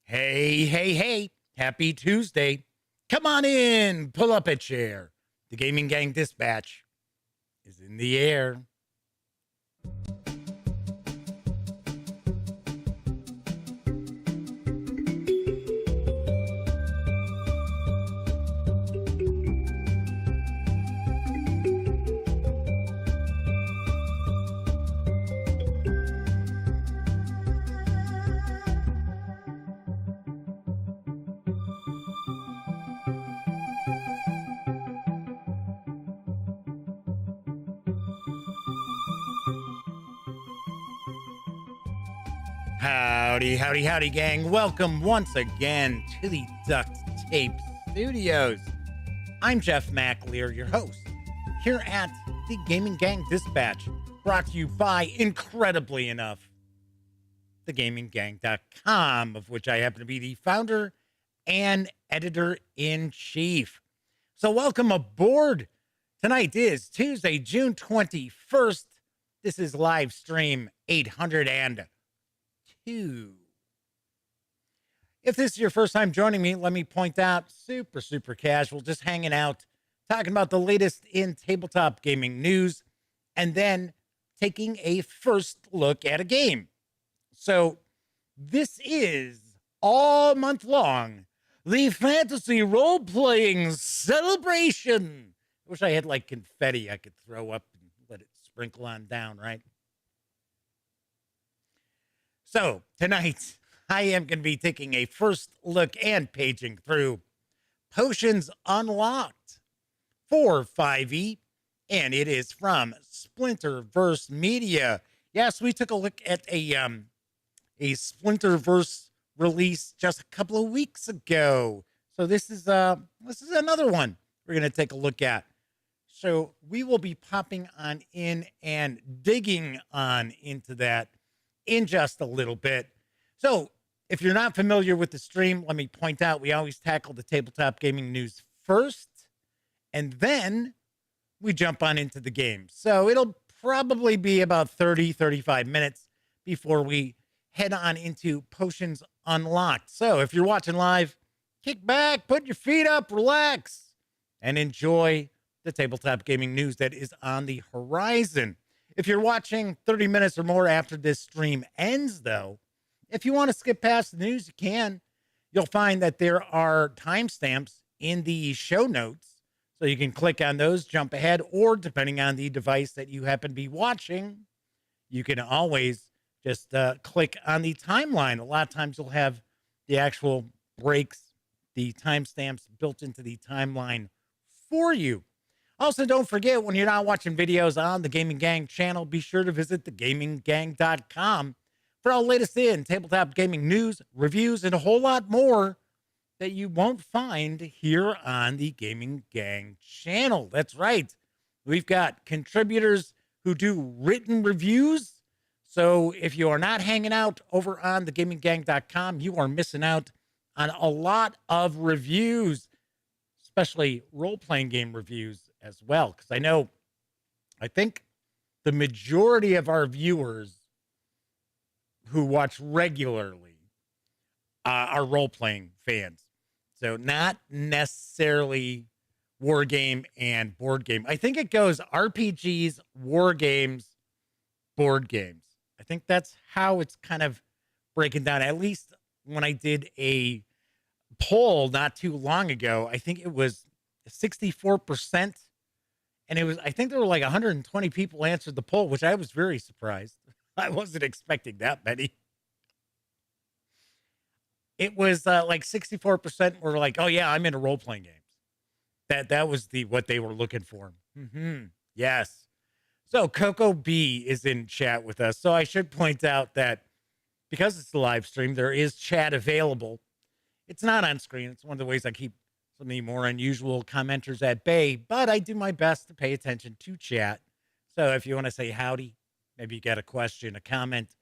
Hey, hey, hey, happy Tuesday. Come on in, pull up a chair. The Gaming Gang Dispatch is in the air. Howdy, howdy, howdy, gang. Welcome once again to the Duct Tape Studios. I'm Jeff McAleer, your host, here at the Gaming Gang Dispatch, brought to you by, incredibly enough, thegaminggang.com, of which I happen to be the founder and editor-in-chief. So welcome aboard. Tonight is Tuesday, June 21st. This is live stream 802. If this is your first time joining me, let me point out, super casual, just hanging out, talking about the latest in tabletop gaming news, and then taking a first look at a game. So this is all month long the fantasy role-playing celebration. I wish I had like confetti I could throw up and let it sprinkle on down, right? So tonight, I am going to be taking a first look and paging through Potions Unlocked for 5e, and it is from Splinterverse Media. Yes, we took a look at a Splinterverse release just a couple of weeks ago. So this is another one we're going to take a look at. So we will be popping on in and digging on into that in just a little bit. So if you're not familiar with the stream, let me point out, we always tackle the tabletop gaming news first, and then we jump on into the game. So it'll probably be about 35 minutes before we head on into Potions Unlocked. So if you're watching live, kick back, put your feet up, relax, and enjoy the tabletop gaming news that is on the horizon. If you're watching 30 minutes or more after this stream ends, though, if you want to skip past the news, you can. You'll find that there are timestamps in the show notes, so you can click on those, jump ahead, or depending on the device that you happen to be watching, you can always just click on the timeline. A lot of times you'll have the actual breaks, the timestamps built into the timeline for you. Also, don't forget, when you're not watching videos on the Gaming Gang channel, be sure to visit thegaminggang.com for all latest in tabletop gaming news, reviews, and a whole lot more that you won't find here on the Gaming Gang channel. That's right. We've got contributors who do written reviews. So if you are not hanging out over on thegaminggang.com, you are missing out on a lot of reviews, especially role-playing game reviews as well, because I think the majority of our viewers who watch regularly are role-playing fans. So not necessarily war game and board game. I think it goes RPGs, war games, board games. I think that's how it's kind of breaking down. At least when I did a poll not too long ago, I think it was 64%. And I think there were like 120 people answered the poll, which I was very surprised. I wasn't expecting that many. It was like 64% were like, oh yeah, I'm into role-playing games. That was what they were looking for. Yes. So Coco B is in chat with us. So I should point out that because it's a live stream, there is chat available. It's not on screen. It's one of the ways I keep some of the more unusual commenters at bay, but I do my best to pay attention to chat. So if you want to say howdy, maybe you got a question, a comment,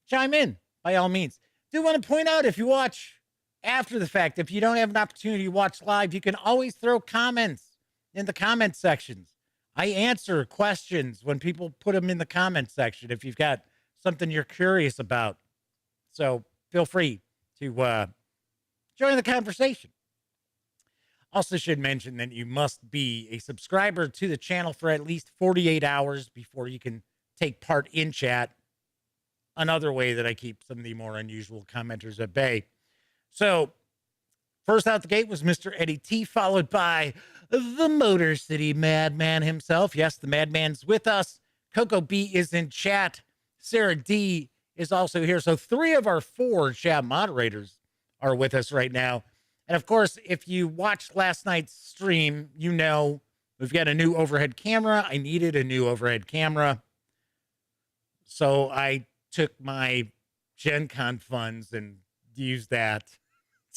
chime in by all means. Do want to point out, if you watch after the fact, if you don't have an opportunity to watch live, you can always throw comments in the comment sections. I answer questions when people put them in the comment section if you've got something you're curious about. So feel free to join the conversation. Also should mention that you must be a subscriber to the channel for at least 48 hours before you can take part in chat. Another way that I keep some of the more unusual commenters at bay. So, first out the gate was Mr. Eddie T, followed by the Motor City Madman himself. Yes, the Madman's with us. Coco B is in chat. Sarah D is also here. So 3 of our 4 chat moderators are with us right now. And of course, if you watched last night's stream, you know we've got a new overhead camera. I needed a new overhead camera. So I took my Gen Con funds and used that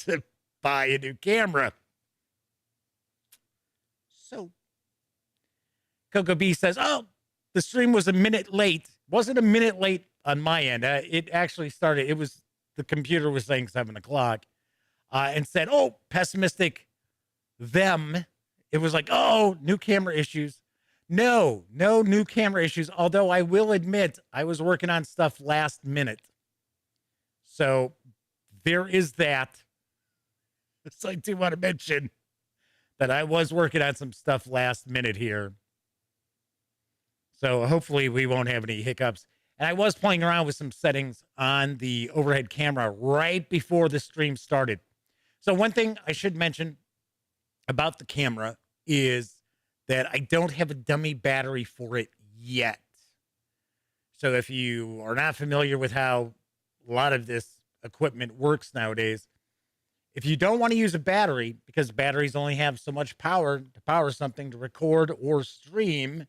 to buy a new camera. So Coco B says, oh, the stream was a minute late. Wasn't a minute late on my end. It actually started. The computer was saying 7 o'clock and said, oh, pessimistic them. It was like, oh, new camera issues. No new camera issues. Although I will admit I was working on stuff last minute. So there is that. So I do want to mention that I was working on some stuff last minute here. So hopefully we won't have any hiccups. And I was playing around with some settings on the overhead camera right before the stream started. So one thing I should mention about the camera is that I don't have a dummy battery for it yet. So if you are not familiar with how a lot of this equipment works nowadays, if you don't want to use a battery, because batteries only have so much power to power something to record or stream,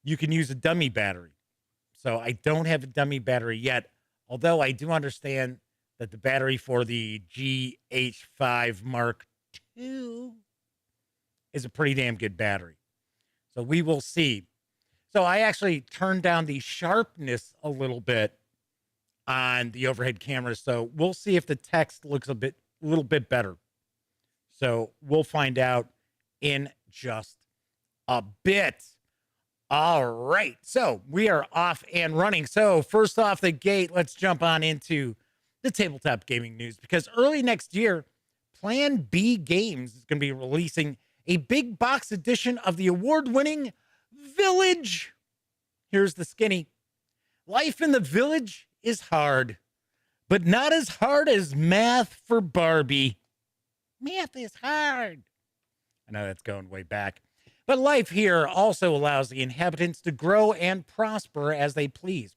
you can use a dummy battery. So I don't have a dummy battery yet, although I do understand that the battery for the GH5 Mark II is a pretty damn good battery. So we will see. So I actually turned down the sharpness a little bit on the overhead camera. So we'll see if the text looks a little bit better. So we'll find out in just a bit. All right. So we are off and running. So first off the gate, let's jump on into the tabletop gaming news, because early next year, Plan B Games is going to be releasing a big box edition of the award-winning Village. Here's the skinny. Life in the Village is hard, but not as hard as math for Barbie. Math is hard. I know that's going way back. But life here also allows the inhabitants to grow and prosper as they please.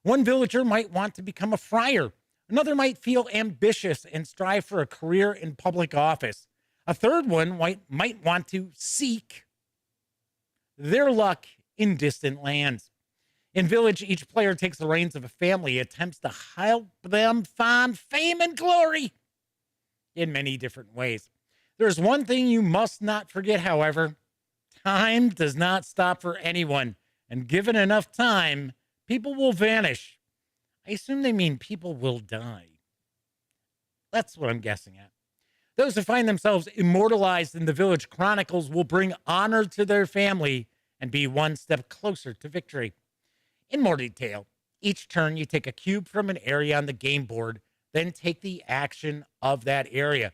One villager might want to become a friar. Another might feel ambitious and strive for a career in public office. A third one might want to seek their luck in distant lands. In Village, each player takes the reins of a family, attempts to help them find fame and glory in many different ways. There's one thing you must not forget, however. Time does not stop for anyone, and given enough time, people will vanish. I assume they mean people will die. That's what I'm guessing at. Those who find themselves immortalized in the Village Chronicles will bring honor to their family and be one step closer to victory. In more detail, each turn you take a cube from an area on the game board, then take the action of that area.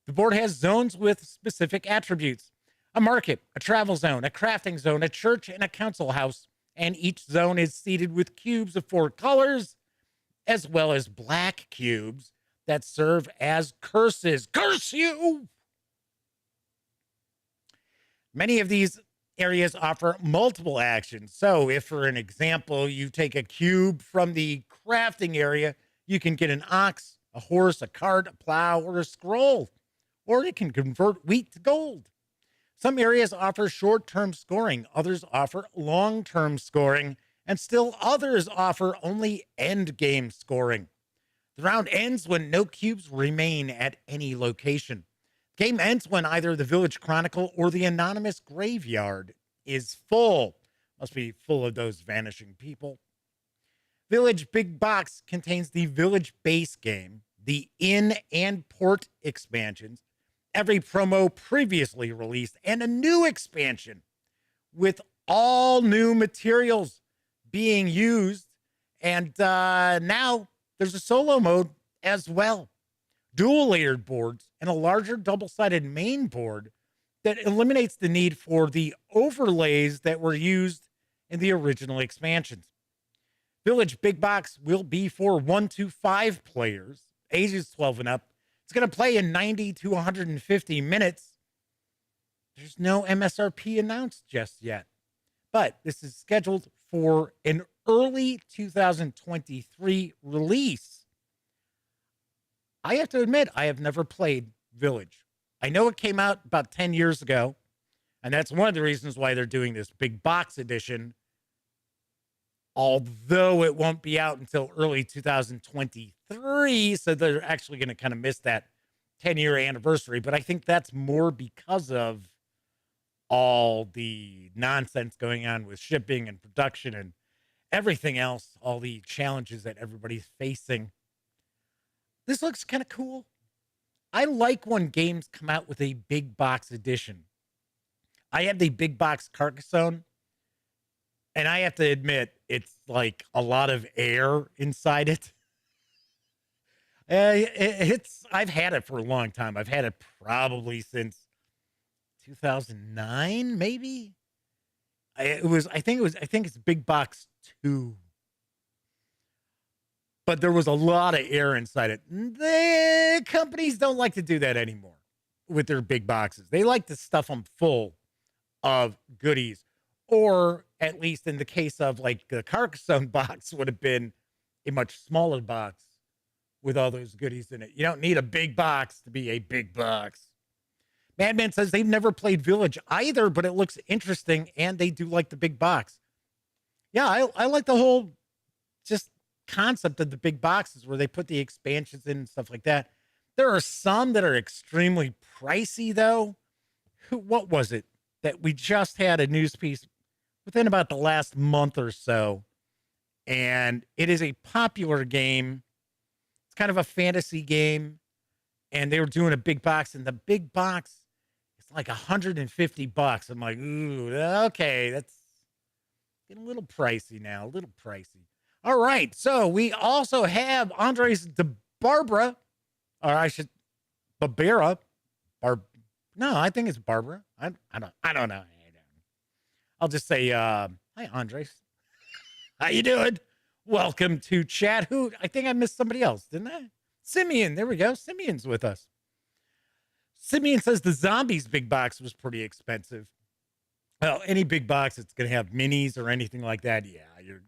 The board has zones with specific attributes: a market, a travel zone, a crafting zone, a church, and a council house. And each zone is seeded with cubes of 4 colors, as well as black cubes that serve as curses. Curse you! Many of these areas offer multiple actions. So if, for an example, you take a cube from the crafting area, you can get an ox, a horse, a cart, a plow, or a scroll. Or it can convert wheat to gold. Some areas offer short-term scoring, others offer long-term scoring, and still others offer only end-game scoring. The round ends when no cubes remain at any location. The game ends when either the Village Chronicle or the anonymous graveyard is full. Must be full of those vanishing people. Village Big Box contains the Village base game, the in and port expansions, every promo previously released, and a new expansion with all new materials being used. And now there's a solo mode as well. dual layered boards, and a larger double-sided main board that eliminates the need for the overlays that were used in the original expansions. Village Big Box will be for 1 to 5 players, ages 12 and up. It's going to play in 90 to 150 minutes. There's no MSRP announced just yet, but this is scheduled for an early 2023 release. I have to admit, I have never played Village. I know it came out about 10 years ago, and that's one of the reasons why they're doing this big box edition, although it won't be out until early 2023, so they're actually going to kind of miss that 10-year anniversary. But I think that's more because of all the nonsense going on with shipping and production and everything else, all the challenges that everybody's facing. This looks kind of cool. I like when games come out with a big box edition. I have the big box Carcassonne, and I have to admit, it's like a lot of air inside it. I've had it for a long time. I've had it probably since 2009, maybe. I think it's Big Box 2. But there was a lot of air inside it. The companies don't like to do that anymore with their big boxes. They like to stuff them full of goodies, or at least in the case of like the Carcassonne box would have been a much smaller box with all those goodies in it. You don't need a big box to be a big box. Madman says they've never played Village either, but it looks interesting, and they do like the big box. Yeah, I like the whole just concept of the big boxes where they put the expansions in and stuff like that. There are some that are extremely pricey, though. What was it that we just had a news piece within about the last month or so? And it is a popular game. It's kind of a fantasy game. And they were doing a big box, and the big box is like $150. I'm like, ooh, okay, that's getting a little pricey now, a little pricey. All right, so we also have Agnvs Dei, or I should, Barbara. No, I think it's Barbara. I don't know. I'll just say, hi, Agnvs. How you doing? Welcome to chat. Who? I think I missed somebody else, didn't I? Simeon, there we go. Simeon's with us. Simeon says the Zombies big box was pretty expensive. Well, any big box that's going to have minis or anything like that, yeah, you're...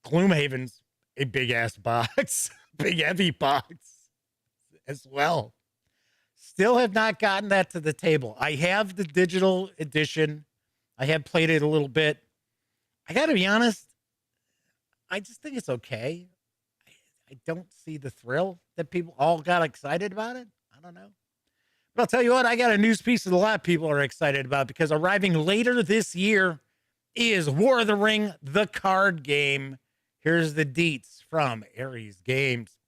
Gloomhaven's a big-ass box, big, heavy box as well. Still have not gotten that to the table. I have the digital edition. I have played it a little bit. I got to be honest, I just think it's okay. I don't see the thrill that people all got excited about it. I don't know. But I'll tell you what, I got a news piece that a lot of people are excited about, because arriving later this year is War of the Ring, the card game. Here's the deets from Ares Games.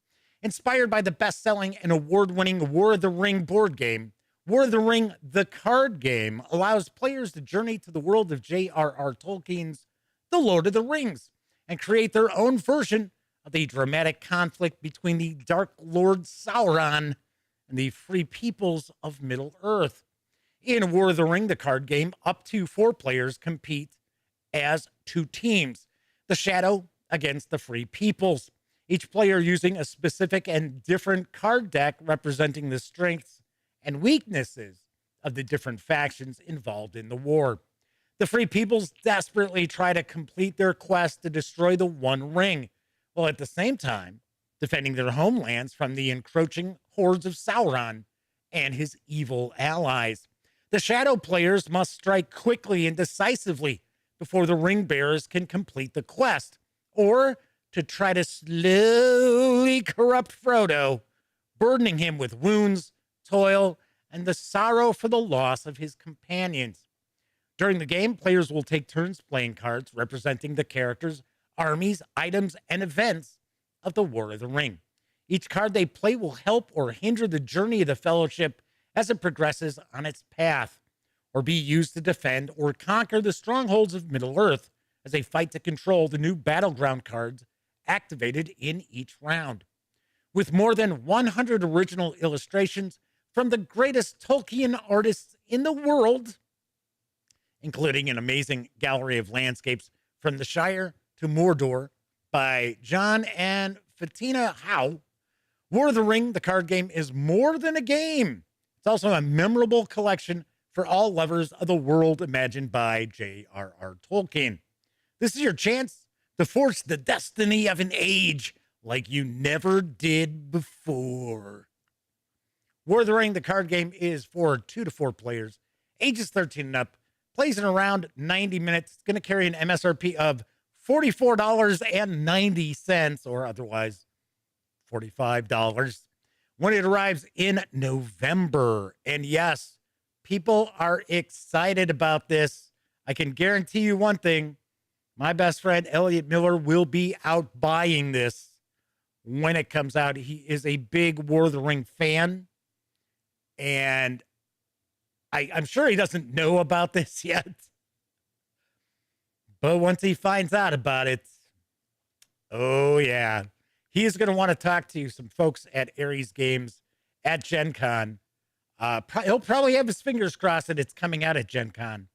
Inspired by the best-selling and award-winning War of the Ring board game, War of the Ring, the card game, allows players to journey to the world of J.R.R. Tolkien's The Lord of the Rings and create their own version of the dramatic conflict between the Dark Lord Sauron and the free peoples of Middle-earth. In War of the Ring, the card game, up to 4 players compete as 2 teams. The Shadow against the free peoples, each player using a specific and different card deck representing the strengths and weaknesses of the different factions involved in the war. The free peoples desperately try to complete their quest to destroy the One Ring, while at the same time defending their homelands from the encroaching hordes of Sauron and his evil allies. The Shadow players must strike quickly and decisively before the ring bearers can complete the quest, or to try to slowly corrupt Frodo, burdening him with wounds, toil, and the sorrow for the loss of his companions. During the game, players will take turns playing cards representing the characters, armies, items, and events of the War of the Ring. Each card they play will help or hinder the journey of the Fellowship as it progresses on its path, or be used to defend or conquer the strongholds of Middle-earth as they fight to control the new battleground cards activated in each round. with more than 100 original illustrations from the greatest Tolkien artists in the world, including an amazing gallery of landscapes from the Shire to Mordor by John and Fatina Howe. War of the Ring, the card game, is more than a game. It's also a memorable collection for all lovers of the world imagined by J.R.R. Tolkien. This is your chance to force the destiny of an age like you never did before. War of the Ring, the card game, is for 2 to 4 players, ages 13 and up, plays in around 90 minutes. It's going to carry an MSRP of $44.90 or otherwise $45 when it arrives in November. And yes, people are excited about this. I can guarantee you one thing. My best friend, Elliot Miller, will be out buying this when it comes out. He is a big War of the Ring fan. And I'm sure he doesn't know about this yet. But once he finds out about it, oh yeah, he is going to want to talk to some folks at Ares Games at Gen Con. He'll probably have his fingers crossed that it's coming out at Gen Con.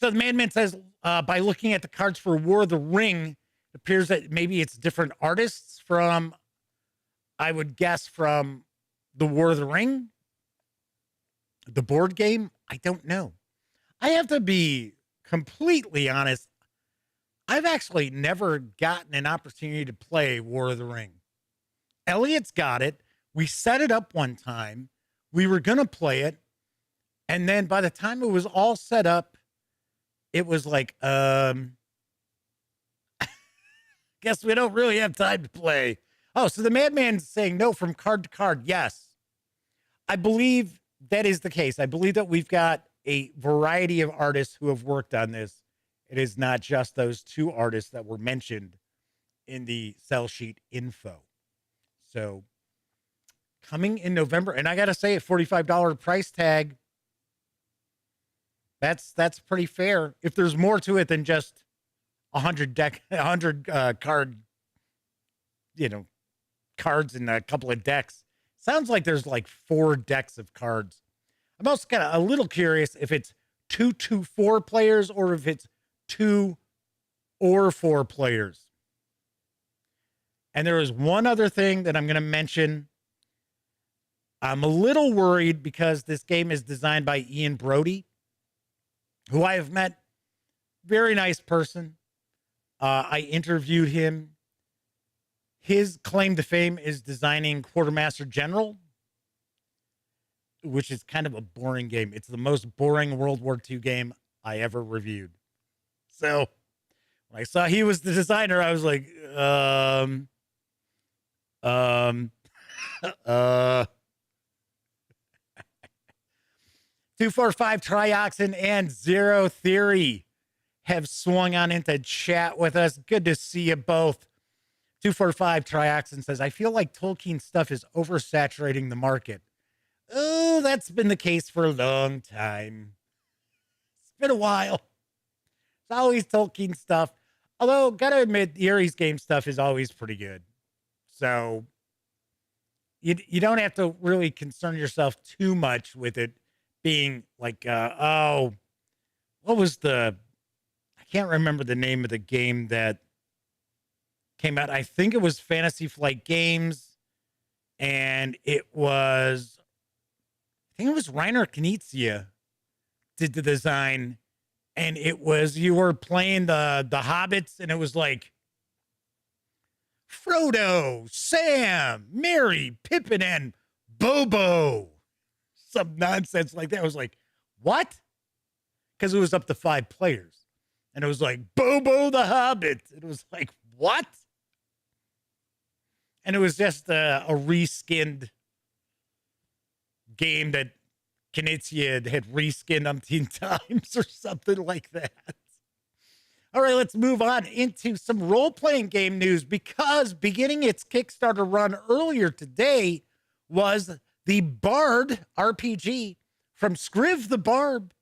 So the Madman says, by looking at the cards for War of the Ring, it appears that maybe it's different artists from, I would guess, from the War of the Ring, the board game. I don't know. I have to be completely honest. I've actually never gotten an opportunity to play War of the Ring. Elliot's got it. We set it up one time. We were going to play it. And then by the time it was all set up, it was like, guess we don't really have time to play. Oh, so the Madman's saying no from card to card. Yes. I believe that is the case. I believe that we've got a variety of artists who have worked on this. It is not just those 2 artists that were mentioned in the sell sheet info. So coming in November, and I got to say, a $45 price tag, that's pretty fair. If there's more to it than just 100 card, cards and a couple of decks. Sounds like there's like 4 decks of cards. I'm also kind of a little curious if it's 2 to 4 players or if it's 2 or 4 players. And there is one other thing that I'm going to mention. I'm a little worried because this game is designed by Ian Brody, who I have met. Very nice person. I interviewed him. His claim to fame is designing Quartermaster General, which is kind of a boring game. It's the most boring World War II game I ever reviewed. So when I saw he was the designer, I was like, 245 Trioxin and Zero Theory have swung on into chat with us. Good to see you both. 245 Trioxin says, I feel like Tolkien stuff is oversaturating the market. Oh, that's been the case for a long time. It's been a while. It's always Tolkien stuff. Although, gotta admit, the Ares game stuff is always pretty good. So, you don't have to really concern yourself too much with it being like, what was I can't remember the name of the game that came out. I think it was Fantasy Flight Games, and I think it was Reiner Knizia did the design, and it was, you were playing the hobbits, and it was like Frodo, Sam, Merry, Pippin, and Bobo. Some nonsense like that. I was like, what? Because it was up to 5 players. And it was like, Bobo the Hobbit. It was like, what? And it was just a reskinned game that Knizia had reskinned umpteen times or something like that. All right, let's move on into some role-playing game news, because beginning its Kickstarter run earlier today was the Bard RPG from Scriv The Bard.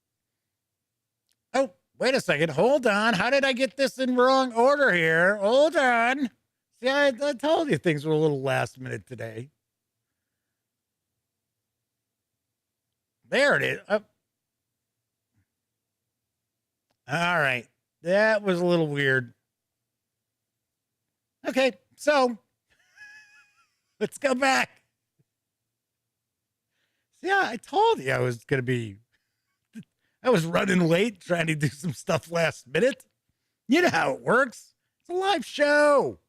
Oh, wait a second. Hold on. How did I get this in wrong order here? Hold on. See, I told you things were a little last minute today. There it is. All right. That was a little weird. Okay, so let's go back. Yeah, I told you I was running late trying to do some stuff last minute. You know how it works. It's a live show.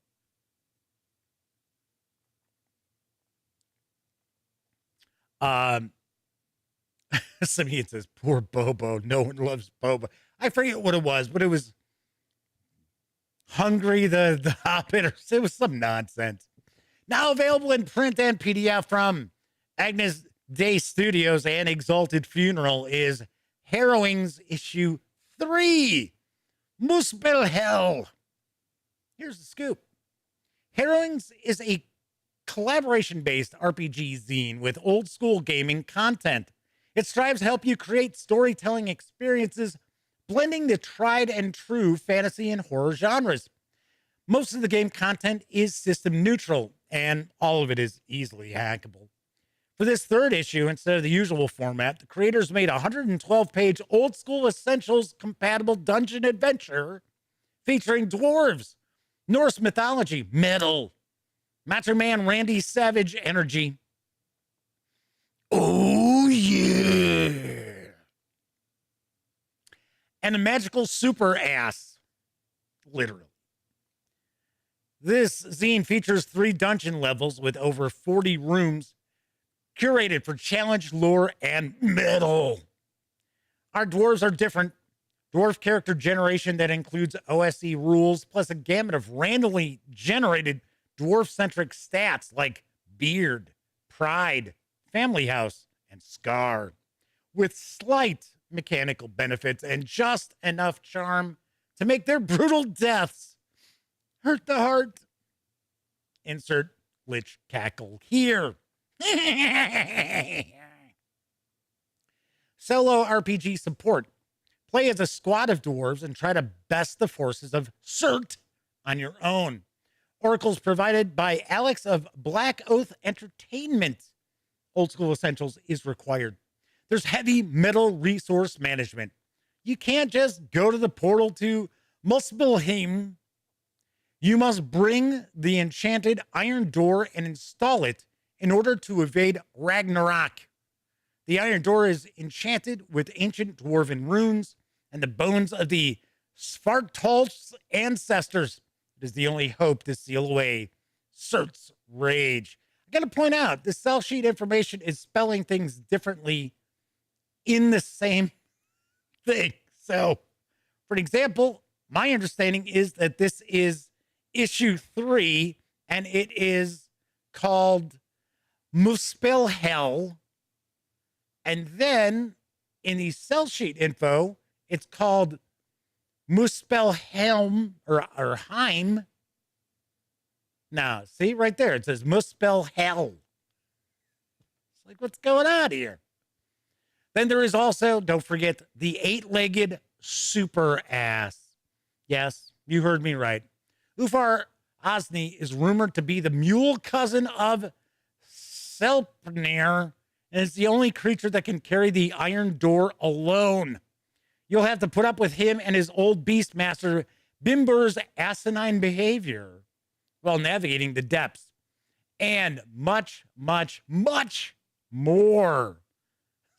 Somebody says, poor Bobo. No one loves Bobo. I forget what it was, but it was Hungry the Hobbit, or it was some nonsense. Now available in print and PDF from Agnvs Dei Studios and Exalted Funeral is Harrowings issue 3, Muspelhell. Here's the scoop. Harrowings is a collaboration-based RPG zine with old-school gaming content. It strives to help you create storytelling experiences blending the tried and true fantasy and horror genres. Most of the game content is system neutral, and all of it is easily hackable. For this third issue, instead of the usual format, the creators made a 112-page old-school essentials compatible dungeon adventure featuring dwarves, Norse mythology, metal, Macho Man Randy Savage energy. Oh, yeah. And a magical super ass, literally. This zine features 3 dungeon levels with over 40 rooms curated for challenge, lore, and metal. Our dwarves are different. Dwarf character generation that includes OSE rules, plus a gamut of randomly generated dwarf-centric stats like beard, pride, family house, and scar, with slight mechanical benefits and just enough charm to make their brutal deaths hurt the heart. Insert lich cackle here. Solo RPG support. Play as a squad of dwarves and try to best the forces of Cert on your own. Oracles provided by Alex of Black Oath Entertainment. Old School Essentials is required. There's heavy metal resource management. You can't just go to the portal to Muspelheim. You must bring the enchanted iron door and install it in order to evade Ragnarok. The iron door is enchanted with ancient dwarven runes and the bones of the Svartalf's ancestors. It is the only hope to seal away Cert's rage. I got to point out, the cell sheet information is spelling things differently in the same thing. So, for example, my understanding is that this is issue 3, and it is called Muspelhell. And then in the cell sheet info, it's called Muspelhelm or Heim. Now, see right there, it says Muspelhell. It's like, what's going on here? Then there is also, don't forget, the 8-legged super ass. Yes, you heard me right. Ufar Osni is rumored to be the mule cousin of Selpnir, and is the only creature that can carry the iron door alone. You'll have to put up with him and his old beast master Bimber's asinine behavior while navigating the depths. And much, much, much more.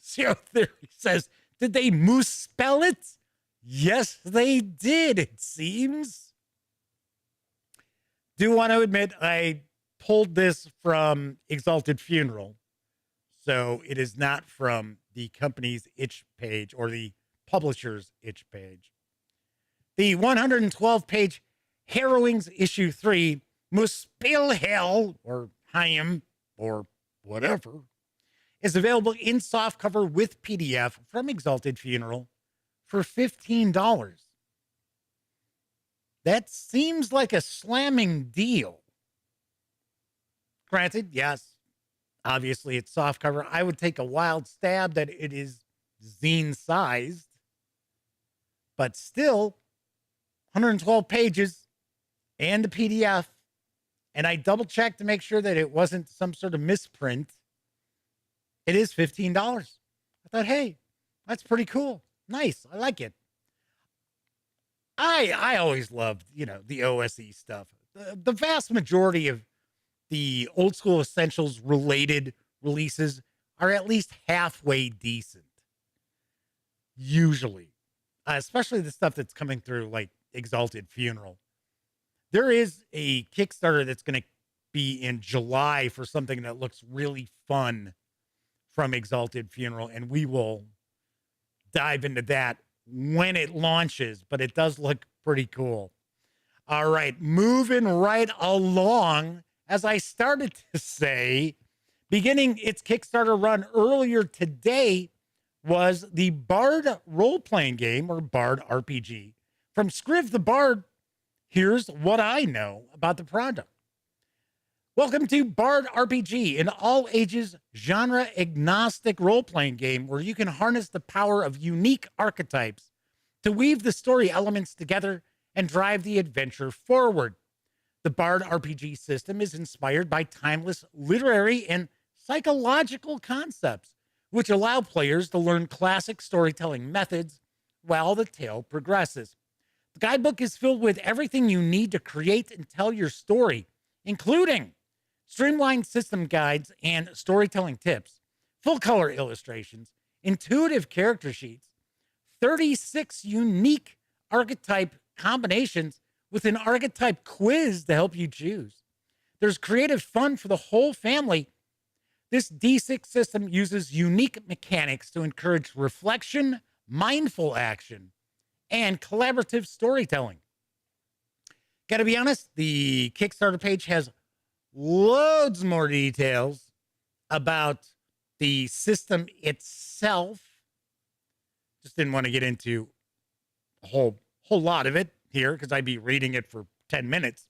Zero Theory says, did they moose spell it? Yes, they did, it seems. Do want to admit I pulled this from Exalted Funeral. So it is not from the company's itch page or the publisher's itch page. The 112-page Harrowings issue 3, Muspelhell, or Heim, or whatever, is available in softcover with PDF from Exalted Funeral for $15. That seems like a slamming deal. Granted, yes, obviously it's softcover. I would take a wild stab that it is zine-sized, but still, 112 pages and the PDF and I double checked to make sure that it wasn't some sort of misprint. It is $15. I thought, hey, that's pretty cool. Nice. I like it. I always loved, the OSE stuff. The vast majority of the old school essentials related releases are at least halfway decent. Usually. Especially the stuff that's coming through like Exalted Funeral. There is a Kickstarter that's going to be in July for something that looks really fun from Exalted Funeral, and we will dive into that when it launches, but it does look pretty cool. All right, moving right along. As I started to say, beginning its Kickstarter run earlier today was the Bard role-playing game, or Bard RPG. From Scriv The Bard, here's what I know about the product. Welcome to Bard RPG, an all-ages, genre-agnostic role-playing game where you can harness the power of unique archetypes to weave the story elements together and drive the adventure forward. The Bard RPG system is inspired by timeless literary and psychological concepts, which allow players to learn classic storytelling methods while the tale progresses. The guidebook is filled with everything you need to create and tell your story, including streamlined system guides and storytelling tips, full-color illustrations, intuitive character sheets, 36 unique archetype combinations with an archetype quiz to help you choose. There's creative fun for the whole family. This D6 system uses unique mechanics to encourage reflection, mindful action, and collaborative storytelling. Gotta be honest, the Kickstarter page has loads more details about the system itself. Just didn't want to get into a whole lot of it here because I'd be reading it for 10 minutes.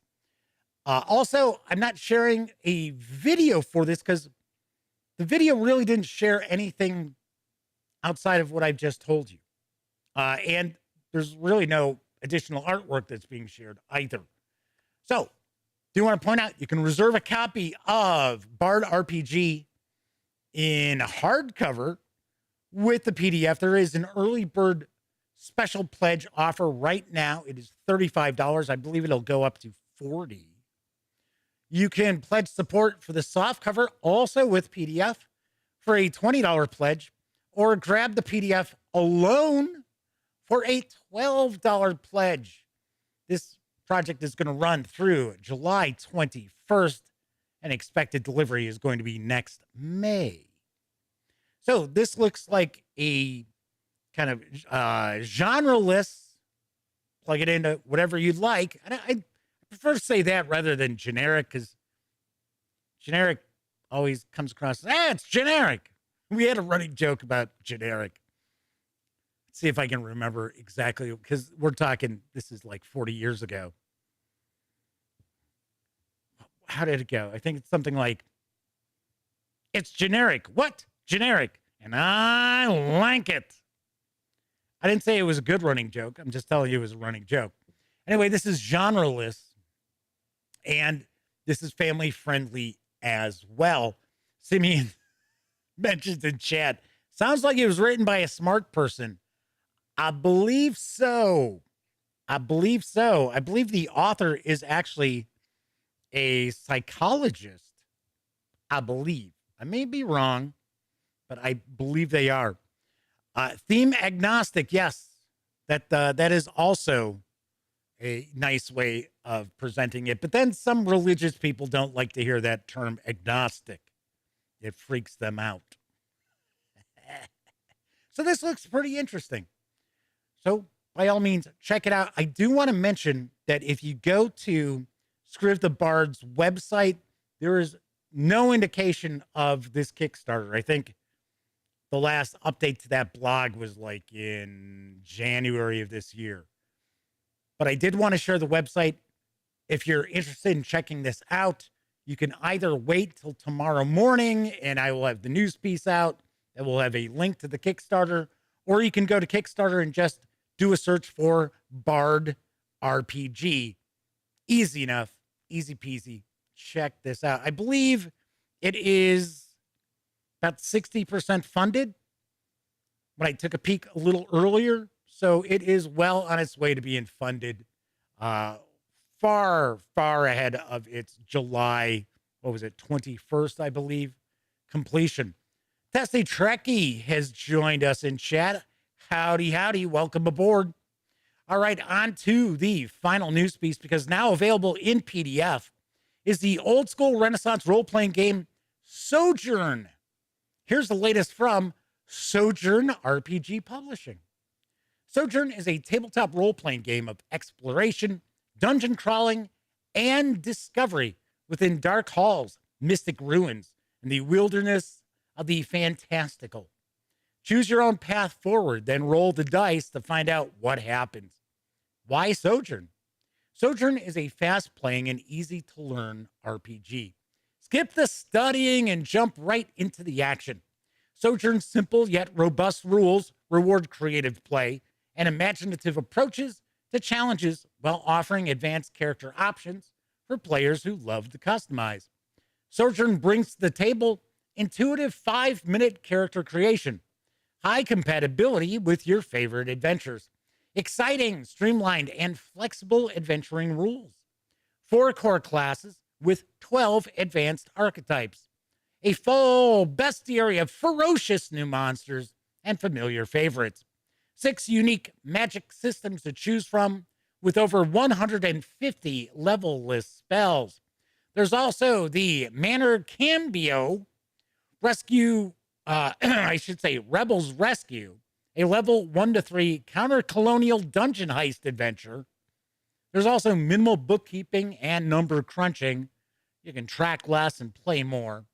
Also, I'm not sharing a video for this because the video really didn't share anything outside of what I've just told you. And there's really no additional artwork that's being shared either. So, do want to point out, you can reserve a copy of Bard RPG in hardcover with the PDF. There is an early bird special pledge offer right now. It is $35. I believe it'll go up to $40. You can pledge support for the softcover also with PDF for a $20 pledge, or grab the PDF alone for a $12 pledge. This project is going to run through July 21st, and expected delivery is going to be next May. So this looks like a kind of genre-less, plug it into whatever you'd like. And I prefer to say that rather than generic, because generic always comes across as, it's generic. We had a running joke about generic. Let's see if I can remember exactly, because we're talking, this is like 40 years ago. How did it go? I think it's something like, it's generic. What? Generic. And I like it. I didn't say it was a good running joke. I'm just telling you it was a running joke. Anyway, this is genre-less, and this is family-friendly as well. Simeon mentions in chat, sounds like it was written by a smart person. I believe so. I believe the author is actually a psychologist, I believe. I may be wrong, but I believe they are. Theme agnostic, yes. That is also a nice way of presenting it. But then some religious people don't like to hear that term agnostic. It freaks them out. So this looks pretty interesting. So by all means, check it out. I do want to mention that if you go to Scriv The Bard's website, there is no indication of this Kickstarter. I think the last update to that blog was like in January of this year. But I did want to share the website. If you're interested in checking this out, you can either wait till tomorrow morning and I will have the news piece out that will have a link to the Kickstarter, or you can go to Kickstarter and just do a search for Bard RPG. Easy enough, easy peasy. check this out. I believe it is about 60% funded when I took a peek a little earlier. So it is well on its way to being funded, far, far ahead of its July, 21st, I believe, completion. Tessie Trekkie has joined us in chat. Howdy, howdy. Welcome aboard. All right, on to the final news piece, because now available in PDF is the old school Renaissance role-playing game Sojourn. Here's the latest from Sojourn RPG Publishing. Sojourn is a tabletop role-playing game of exploration, dungeon crawling, and discovery within dark halls, mystic ruins, and the wilderness of the fantastical. Choose your own path forward, then roll the dice to find out what happens. Why Sojourn? Sojourn is a fast-playing and easy-to-learn RPG. Skip the studying and jump right into the action. Sojourn's simple yet robust rules reward creative play and imaginative approaches to challenges while offering advanced character options for players who love to customize. Sojourn brings to the table intuitive 5-minute character creation, high compatibility with your favorite adventures, exciting, streamlined, and flexible adventuring rules, 4 core classes with 12 advanced archetypes, a full bestiary of ferocious new monsters and familiar favorites, 6 unique magic systems to choose from with over 150 level-less spells. There's also the Manor Cambio Rescue, Rebels Rescue, a level 1 to 3 counter-colonial dungeon heist adventure. There's also minimal bookkeeping and number crunching. You can track less and play more.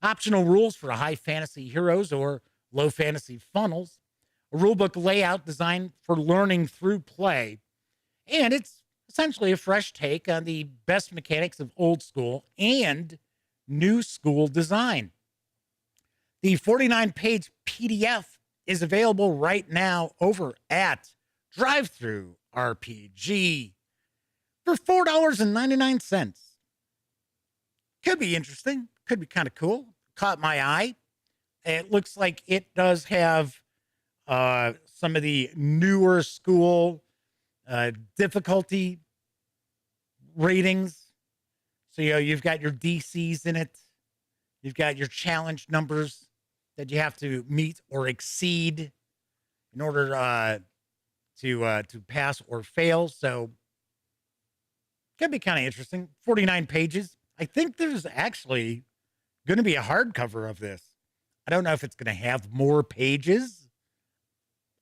Optional rules for high fantasy heroes or low fantasy funnels. A rulebook layout designed for learning through play. And it's essentially a fresh take on the best mechanics of old school and new school design. The 49-page PDF is available right now over at DriveThruRPG for $4.99. Could be interesting. Could be kind of cool. Caught my eye. It looks like it does have some of the newer school difficulty ratings. So, you've got your DCs in it. You've got your challenge numbers that you have to meet or exceed in order to pass or fail. So, could be kind of interesting. 49 pages. I think there's actually going to be a hardcover of this. I don't know if it's going to have more pages.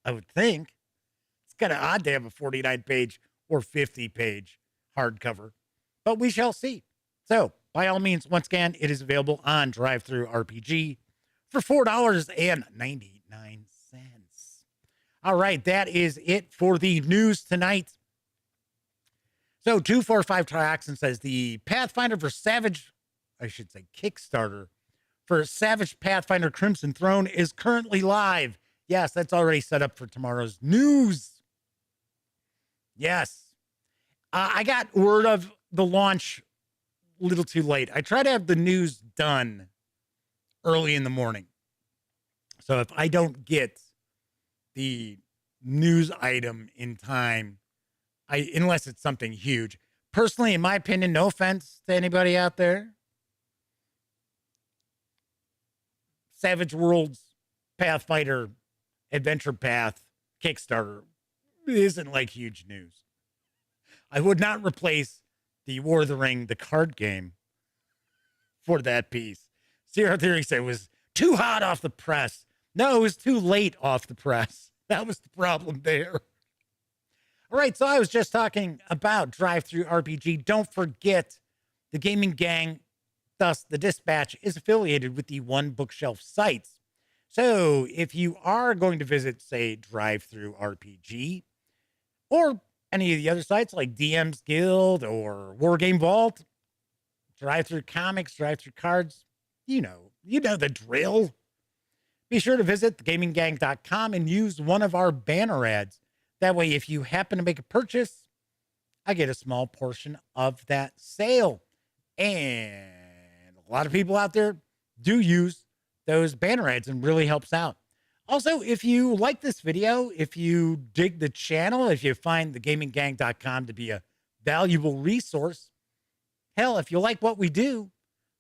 I would think. It's kind of odd to have a 49-page or 50-page hardcover, but we shall see. So, by all means, once again, it is available on DriveThruRPG for $4.99. All right, that is it for the news tonight. So 245 Trioxin says the Pathfinder for Kickstarter for Savage Pathfinder Crimson Throne is currently live. Yes, that's already set up for tomorrow's news. Yes. I got word of the launch a little too late. I try to have the news done early in the morning. So if I don't get the news item in time, unless it's something huge, personally, in my opinion, no offense to anybody out there, Savage Worlds Pathfinder Adventure Path Kickstarter isn't like huge news. I would not replace the War of the Ring, the card game, for that piece. Zero Theory said it was too hot off the press. No, it was too late off the press. That was the problem there. All right, so I was just talking about DriveThruRPG. Don't forget, the gaming gang, thus the Dispatch, is affiliated with the One Bookshelf sites. So if you are going to visit, say, DriveThruRPG, or any of the other sites like DM's Guild or Wargame Vault, DriveThru Comics, DriveThru Cards, you know the drill. Be sure to visit thegaminggang.com and use one of our banner ads. That way, if you happen to make a purchase, I get a small portion of that sale. And a lot of people out there do use those banner ads and really helps out. Also, if you like this video, if you dig the channel, if you find thegaminggang.com to be a valuable resource, hell, if you like what we do,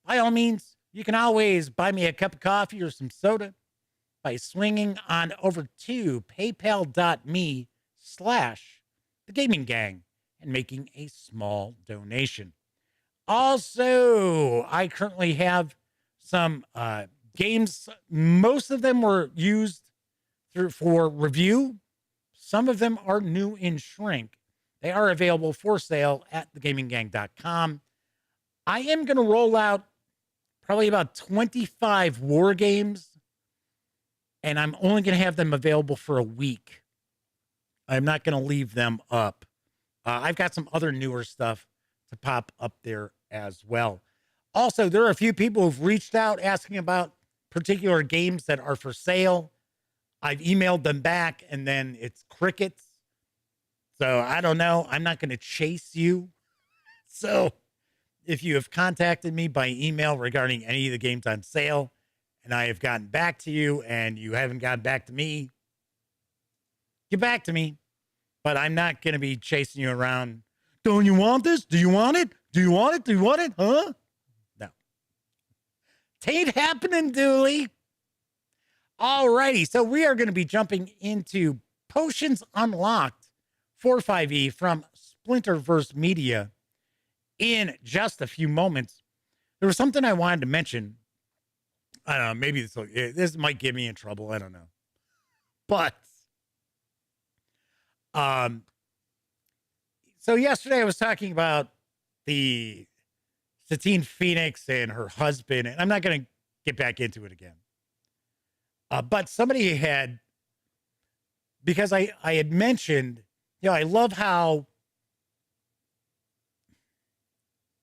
by all means, you can always buy me a cup of coffee or some soda by swinging on over to paypal.me/thegaminggang and making a small donation. Also, I currently have some games. Most of them were used for review. Some of them are new in shrink. They are available for sale at thegaminggang.com. I am going to roll out probably about 25 war games, and I'm only going to have them available for a week. I'm not going to leave them up. I've got some other newer stuff to pop up there as well. Also, there are a few people who've reached out asking about particular games that are for sale. I've emailed them back, and then it's crickets. So I don't know. I'm not going to chase you. So if you have contacted me by email regarding any of the games on sale, and I have gotten back to you and you haven't gotten back to me, get back to me. But I'm not going to be chasing you around. Don't you want this? Do you want it? Do you want it? Do you want it? Huh? No. Tain't happening, Dooley. All righty. So we are going to be jumping into Potions Unlocked 4-5E from Splinterverse Media in just a few moments. There was something I wanted to mention. I don't know. Maybe this might get me in trouble. I don't know. But so yesterday I was talking about the Satine Phoenix and her husband, and I'm not going to get back into it again. But somebody had, because I had mentioned, I love how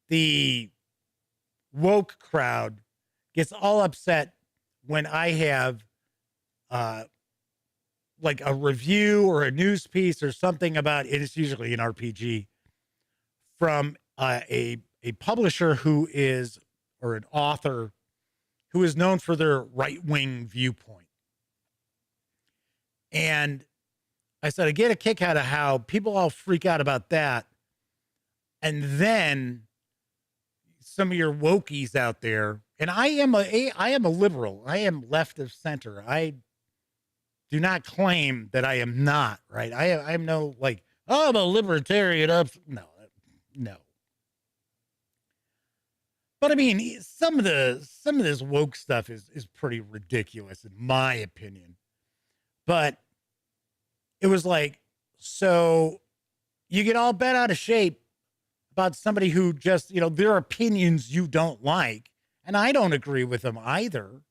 the woke crowd gets all upset when I have like a review or a news piece or something about it. It's usually an RPG from a publisher who is, or an author who is known for their right-wing viewpoint. And I said, I get a kick out of how people all freak out about that. And then some of your wokies out there, and I am a liberal. I am left of center. I do not claim that I am not, right? I am no like, oh, I'm a libertarian. No. But I mean, some of this woke stuff is pretty ridiculous in my opinion. But it was like, so you get all bent out of shape about somebody who just, their opinions you don't like, and I don't agree with them either.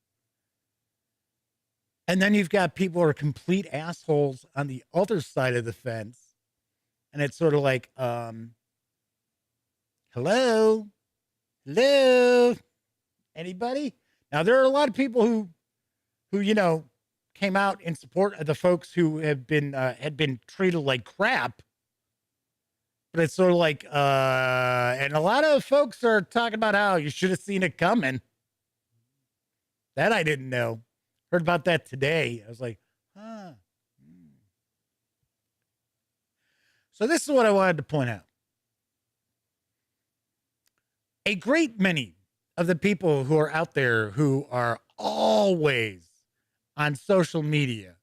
And then you've got people who are complete assholes on the other side of the fence. And it's sort of like, hello, anybody? Now, there are a lot of people who came out in support of the folks who have been, had been treated like crap. But it's sort of like, and a lot of folks are talking about how you should have seen it coming. That I didn't know. Heard about that today. I was like, huh. So this is what I wanted to point out. A great many of the people who are out there who are always on social media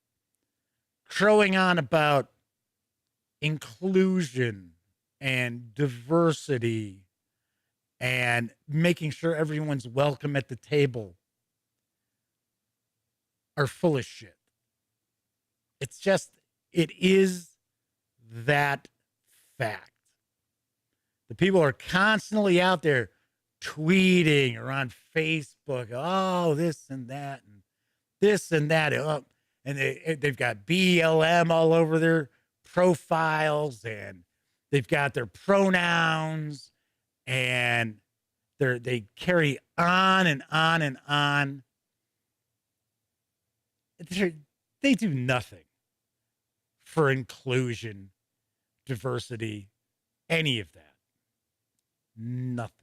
crowing on about inclusion and diversity and making sure everyone's welcome at the table are full of shit. It's just, it is that fact. The people are constantly out there tweeting or on Facebook, oh, this and that, and this and that. And they've got BLM all over their profiles, and they've got their pronouns, and they carry on and on and on. They do nothing for inclusion, diversity, any of that. Nothing.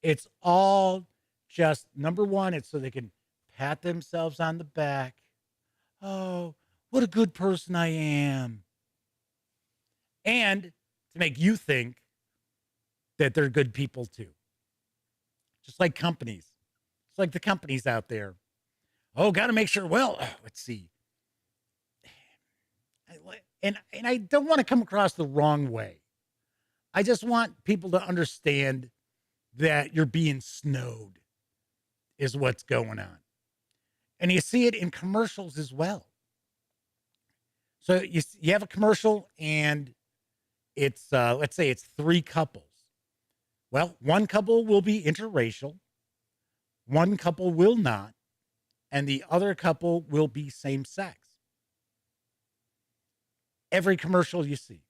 It's all just, number one, it's so they can pat themselves on the back. Oh, what a good person I am. And to make you think that they're good people too. Just like companies. It's like the companies out there. Oh, got to make sure. Well, let's see. And I don't want to come across the wrong way. I just want people to understand that you're being snowed is what's going on. And you see it in commercials as well. So you have a commercial and it's, let's say it's 3 couples. Well, one couple will be interracial. One couple will not. And the other couple will be same sex. Every commercial you see.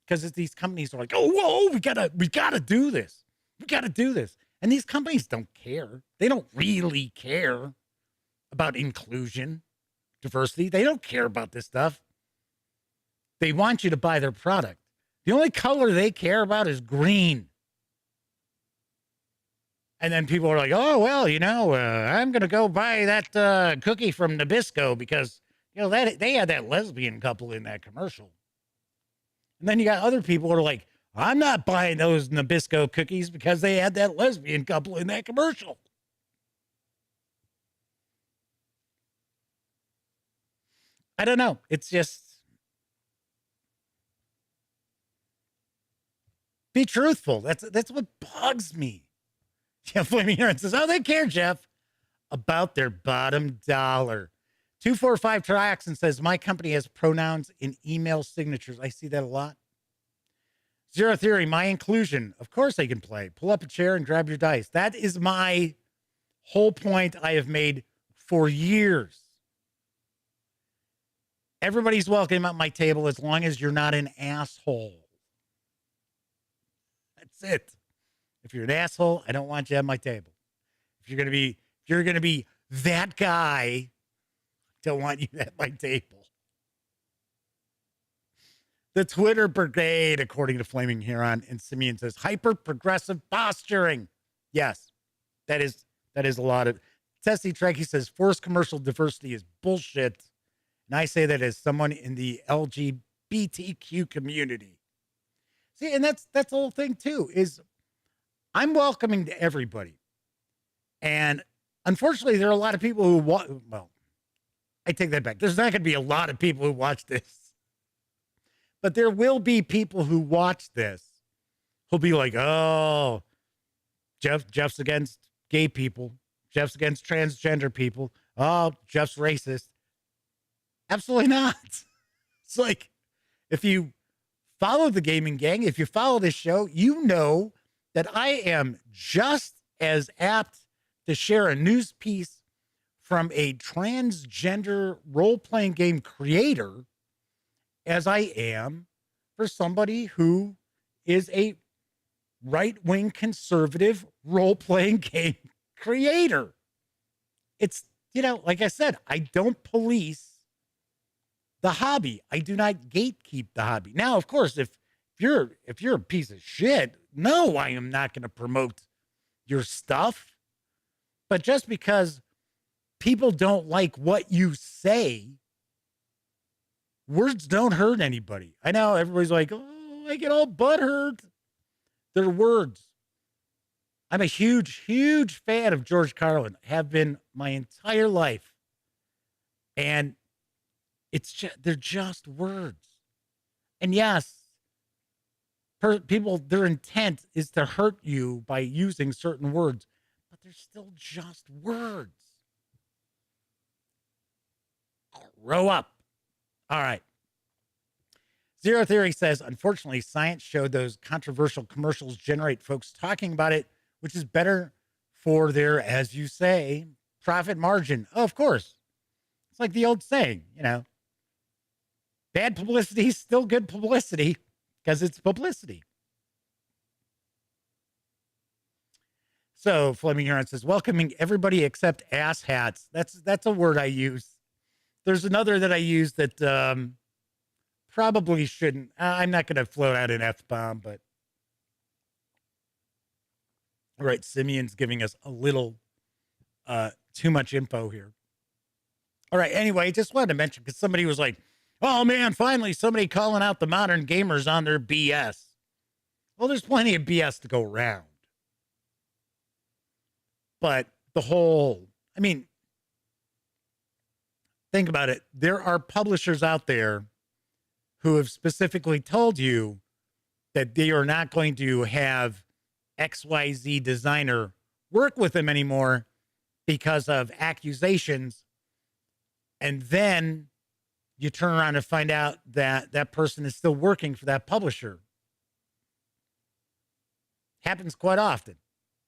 Because these companies are like, oh, whoa, we gotta do this. We gotta do this. And these companies don't care. They don't really care about inclusion, diversity. They don't care about this stuff. They want you to buy their product. The only color they care about is green. And then people are like, oh, well, I'm going to go buy that cookie from Nabisco because, that they had that lesbian couple in that commercial. And then you got other people who are like, I'm not buying those Nabisco cookies because they had that lesbian couple in that commercial. I don't know. It's just, be truthful. That's what bugs me. Jeff Flaming Heron says, oh, they care, Jeff, about their bottom dollar. 245 Triaxon says, my company has pronouns in email signatures. I see that a lot. Zero Theory, my inclusion. Of course they can play. Pull up a chair and grab your dice. That is my whole point I have made for years. Everybody's welcome at my table as long as you're not an asshole. That's it. If you're an asshole, I don't want you at my table. If you're gonna be that guy, I don't want you at my table. The Twitter brigade, according to Flaming Heron and Simeon, says hyper progressive posturing. Yes, that is a lot of. Tessie Trekkie says forced commercial diversity is bullshit, and I say that as someone in the LGBTQ community. See, and that's the whole thing too. Is I'm welcoming to everybody. And unfortunately, there are a lot of people who I take that back. There's not going to be a lot of people who watch this. But there will be people who watch this who'll be like, oh, Jeff's against gay people. Jeff's against transgender people. Oh, Jeff's racist. Absolutely not. It's like, if you follow the Gaming Gang, if you follow this show, you know that I am just as apt to share a news piece from a transgender role-playing game creator as I am for somebody who is a right-wing conservative role-playing game creator. It's, like I said, I don't police the hobby. I do not gatekeep the hobby. Now, of course, if you're a piece of shit, no, I am not going to promote your stuff. But just because people don't like what you say, words don't hurt anybody. I know everybody's like, oh, I get all butthurt. They're words. I'm a huge, huge fan of George Carlin. Have been my entire life. And they're just words. And yes, people, their intent is to hurt you by using certain words, but they're still just words. Grow up. All right. Zero Theory says, unfortunately, science showed those controversial commercials generate folks talking about it, which is better for their, as you say, profit margin. Oh, of course. It's like the old saying, bad publicity is still good publicity because it's publicity. So Fleming Huron says, welcoming everybody except asshats. That's a word I use. There's another that I use that probably shouldn't. I'm not going to float out an F-bomb, but All right, Simeon's giving us a little too much info here. All right, anyway, just wanted to mention because somebody was like, oh man, finally somebody calling out the modern gamers on their BS. Well, there's plenty of BS to go around. But think about it. There are publishers out there who have specifically told you that they are not going to have XYZ designer work with them anymore because of accusations. And then you turn around and find out that that person is still working for that publisher. Happens quite often.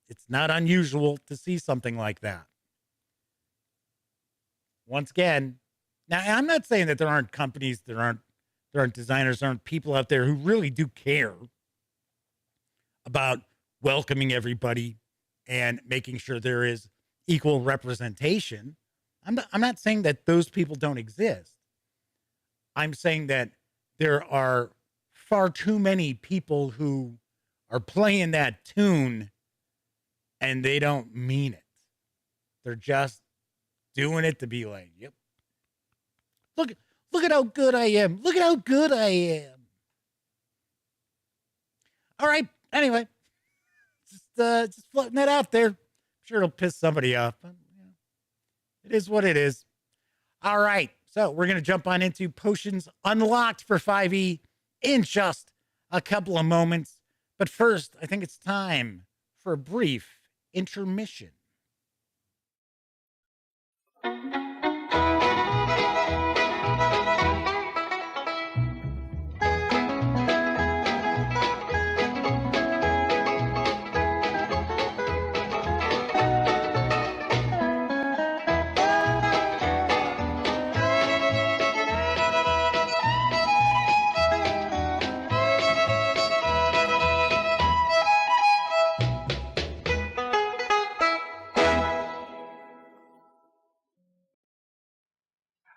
It's not unusual to see something like that. Once again, now I'm not saying that there aren't companies, there aren't designers, there aren't people out there who really do care about welcoming everybody and making sure there is equal representation. I'm not saying that those people don't exist. I'm saying that there are far too many people who are playing that tune and they don't mean it. They're just doing it to be like, yep. Look at how good I am. Look at how good I am. All right. Anyway, just floating that out there. I'm sure it'll piss somebody off. But, it is what it is. All right. So we're going to jump on into Potions Unlocked for 5e in just a couple of moments. But first, I think it's time for a brief intermission.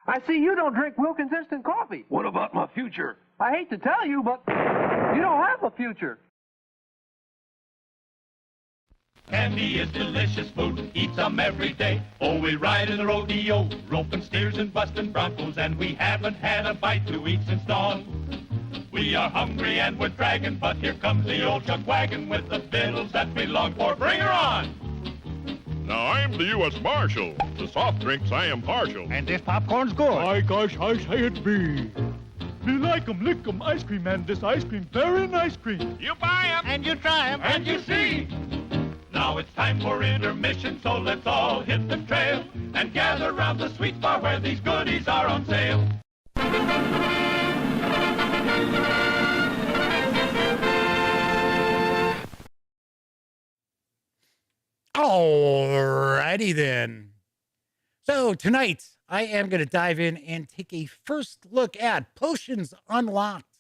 I see you don't drink Wilkins instant coffee. What about my future? I hate to tell you, but you don't have a future. Candy is delicious food, eat some every day. Oh, we ride in the rodeo, roping steers and busting broncos, and we haven't had a bite to eat since dawn. We are hungry and we're dragging, but here comes the old chuck wagon with the victuals that we long for. Bring her on! Now, I'm the U.S. Marshal. To soft drinks, I am partial. And this popcorn's good. My gosh, I say it be. Me like 'em, lick 'em, ice cream, and this ice cream, very nice cream. You buy 'em. And you try 'em. And you see! Now it's time for intermission, so let's all hit the trail and gather round the sweet bar where these goodies are on sale. Alrighty then. So tonight I am going to dive in and take a first look at Potions Unlocked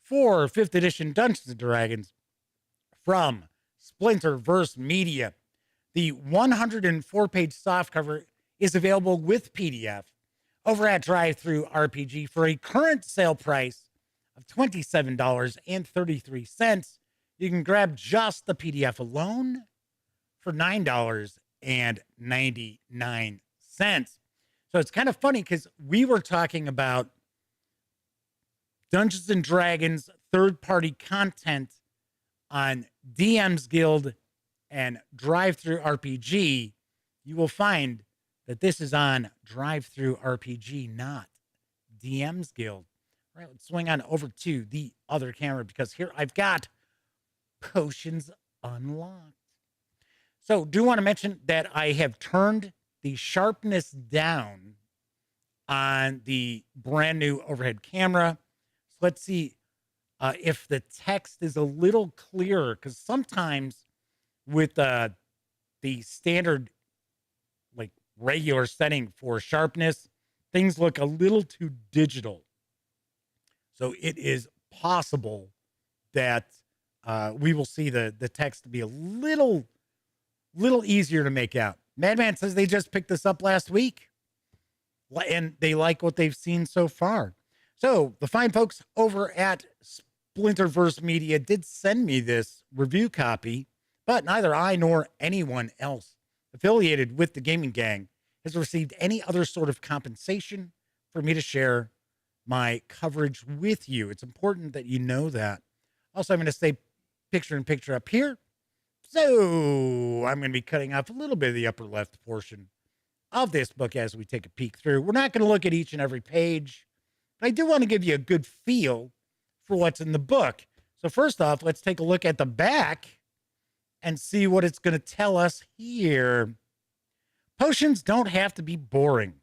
for 5th edition Dungeons and Dragons from Splinterverse Media. The 104-page softcover is available with PDF over at DriveThruRPG for a current sale price of $27.33. You can grab just the PDF alone for $9.99. So it's kind of funny because we were talking about Dungeons and Dragons third-party content on DM's Guild and DriveThruRPG. You will find that this is on DriveThruRPG, not DM's Guild. All right, let's swing on over to the other camera because here I've got Potions Unlocked. So do want to mention that I have turned the sharpness down on the brand new overhead camera. So let's see if the text is a little clearer, because sometimes with the standard, like regular setting for sharpness, things look a little too digital. So it is possible that we will see the text be a little easier to make out. Madman says they just picked this up last week and they like what they've seen so far. So the fine folks over at Splinterverse Media did send me this review copy, but neither I nor anyone else affiliated with the Gaming Gang has received any other sort of compensation for me to share my coverage with you. It's important that you know that. Also, I'm going to stay picture in picture up here. So I'm going to be cutting off a little bit of the upper left portion of this book as we take a peek through. We're not going to look at each and every page, but I do want to give you a good feel for what's in the book. So first off, let's take a look at the back and see what it's going to tell us here. Potions don't have to be boring.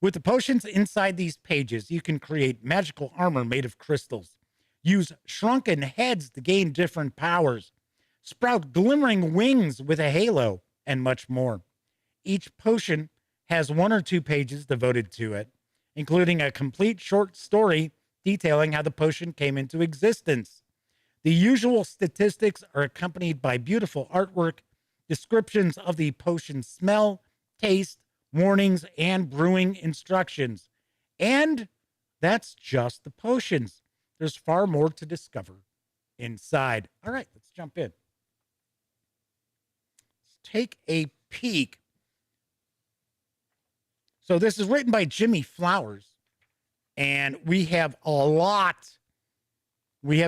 With the potions inside these pages, you can create magical armor made of crystals, use shrunken heads to gain different powers, sprout glimmering wings with a halo, and much more. Each potion has 1 or 2 pages devoted to it, including a complete short story detailing how the potion came into existence. The usual statistics are accompanied by beautiful artwork, descriptions of the potion's smell, taste, warnings, and brewing instructions. And that's just the potions. There's far more to discover inside. All right, let's jump in. Let's take a peek. So this is written by Jimmy Flowers, and we have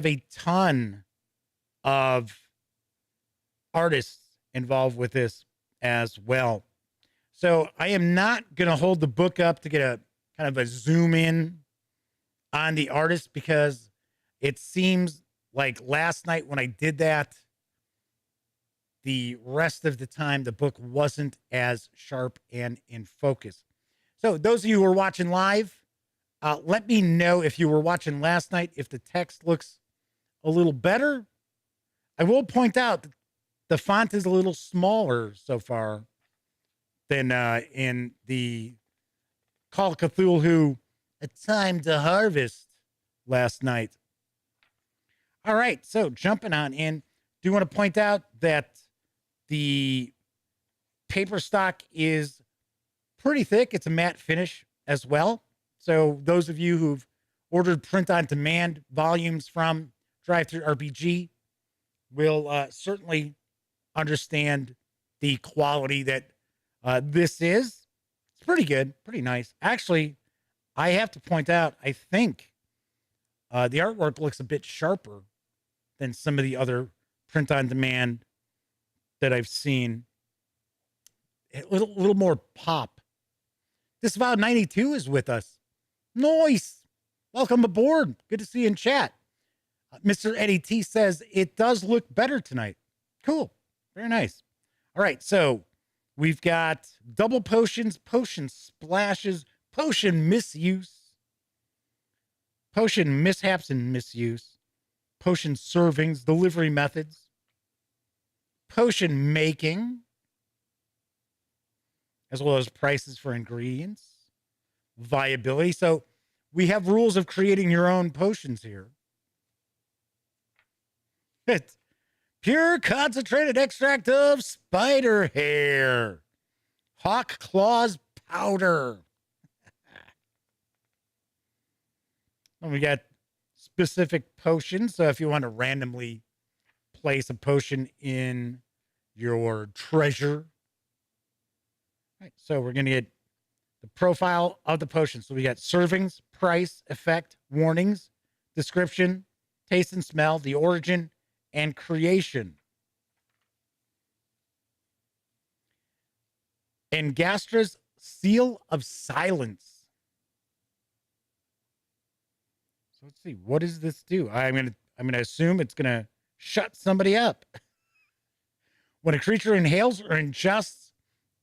a ton of artists involved with this as well. So I am not going to hold the book up to get a kind of a zoom in on the artist, because it seems like last night when I did that, the rest of the time the book wasn't as sharp and in focus. So those of you who are watching live, let me know if you were watching last night, if the text looks a little better. I will point out that the font is a little smaller so far than in the Call of Cthulhu A Time to Harvest last night. All right, so jumping on in, do want to point out that the paper stock is pretty thick. It's a matte finish as well. So those of you who've ordered print-on-demand volumes from DriveThruRPG will certainly understand the quality that this is. It's pretty good, pretty nice. Actually, I have to point out, I think the artwork looks a bit sharper than some of the other print-on-demand that I've seen. A little more pop. Disavowed 92 is with us. Nice. Welcome aboard. Good to see you in chat. Mr. Eddie T says, it does look better tonight. Cool. Very nice. All right, so we've got double potions, potion splashes, potion misuse, potion mishaps and misuse, potion servings, delivery methods, potion making, as well as prices for ingredients, viability. So we have rules of creating your own potions here. It's pure concentrated extract of spider hair, hawk claws powder. And we got specific potions. So if you want to randomly place a potion in your treasure. All right, so we're going to get the profile of the potion. So we got servings, price, effect, warnings, description, taste and smell, the origin, and creation. Angastra's Seal of Silence. So let's see, what does this do? I'm gonna assume it's gonna shut somebody up. When a creature inhales or ingests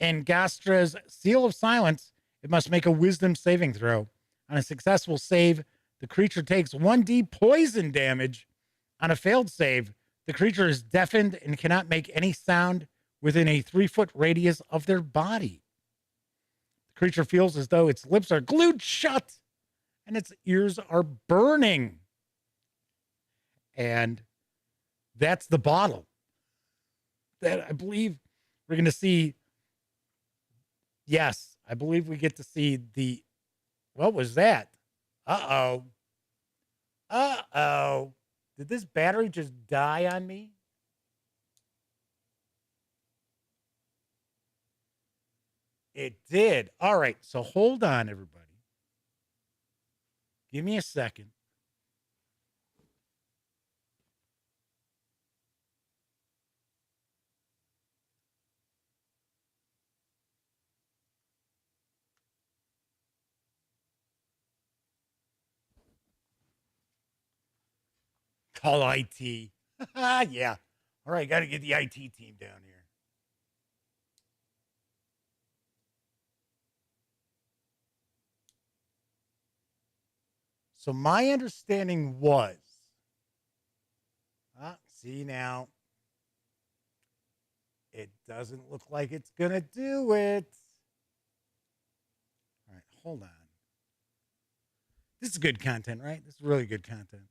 Angastra's Seal of Silence, it must make a wisdom saving throw. On a successful save, the creature takes 1d poison damage. On a failed save, the creature is deafened and cannot make any sound within a 3-foot radius of their body. The creature feels as though its lips are glued shut and its ears are burning. And that's the bottle that I believe we're going to see. Yes, I believe we get to see the, what was that? Uh-oh. Uh-oh. Did this battery just die on me? It did. All right. So hold on, everybody. Give me a second. Call IT. Yeah. All right. Got to get the IT team down here. So my understanding was, see now, it doesn't look like it's going to do it. All right, hold on. This is good content, right? This is really good content.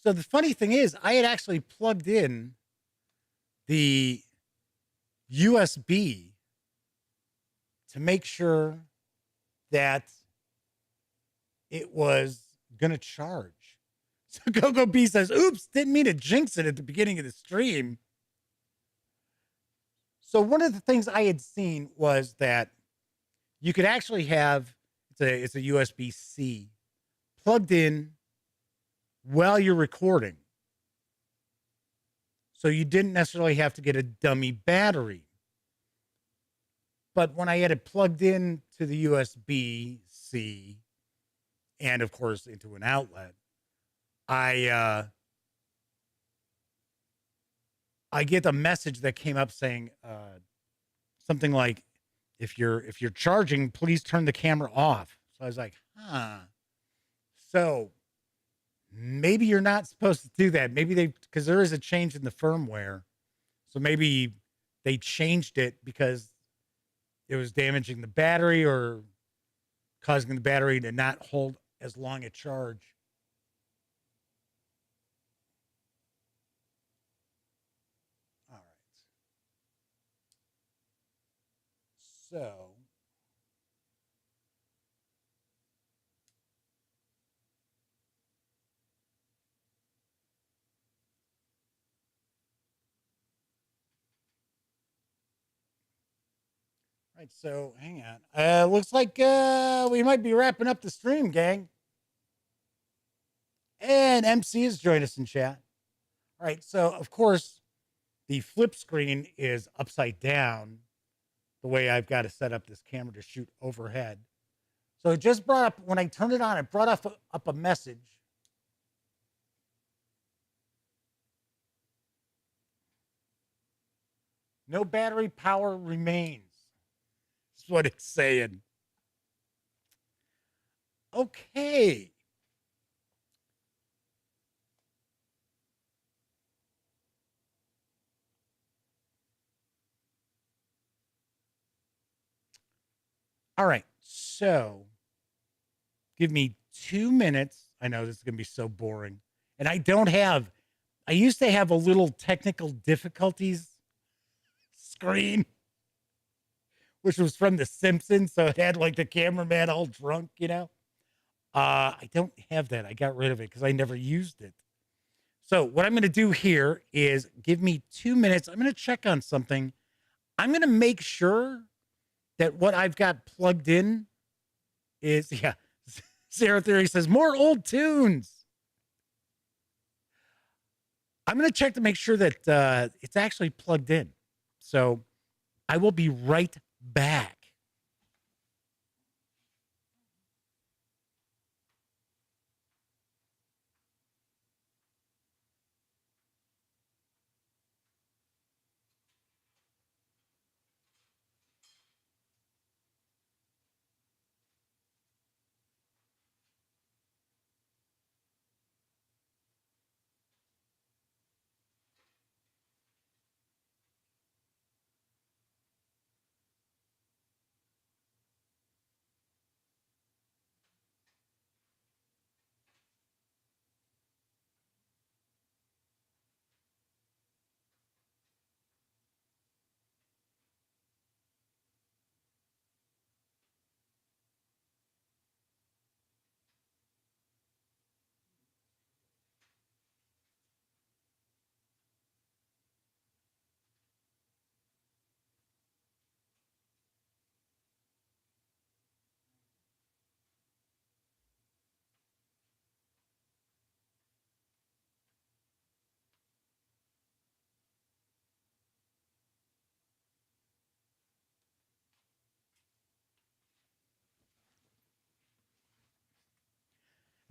So the funny thing is, I had actually plugged in the USB to make sure that it was going to charge. So Coco B says, oops, didn't mean to jinx it at the beginning of the stream. So one of the things I had seen was that you could actually have, it's a USB-C plugged in while you're recording. So you didn't necessarily have to get a dummy battery. But when I had it plugged in to the USB-C and of course into an outlet, I get a message that came up saying something like, if you're charging, please turn the camera off. So I was like, so maybe you're not supposed to do that. Maybe because there is a change in the firmware. So maybe they changed it because it was damaging the battery or causing the battery to not hold as long a charge. All right. So right, so hang on. Looks like we might be wrapping up the stream, gang. And MC has joined us in chat. All right, so of course, the flip screen is upside down, the way I've got to set up this camera to shoot overhead. So it just brought up, when I turned it on, it brought up a message. No battery power remains. That's what it's saying. Okay. All right. So give me 2 minutes. I know this is going to be so boring. And I used to have a little technical difficulties screen, which was from The Simpsons. So it had like the cameraman all drunk, you know. I don't have that. I got rid of it because I never used it. So what I'm going to do here is give me 2 minutes. I'm going to check on something. I'm going to make sure that what I've got plugged in is, yeah, Zero Theory says, more old tunes. I'm going to check to make sure that it's actually plugged in. So I will be right back.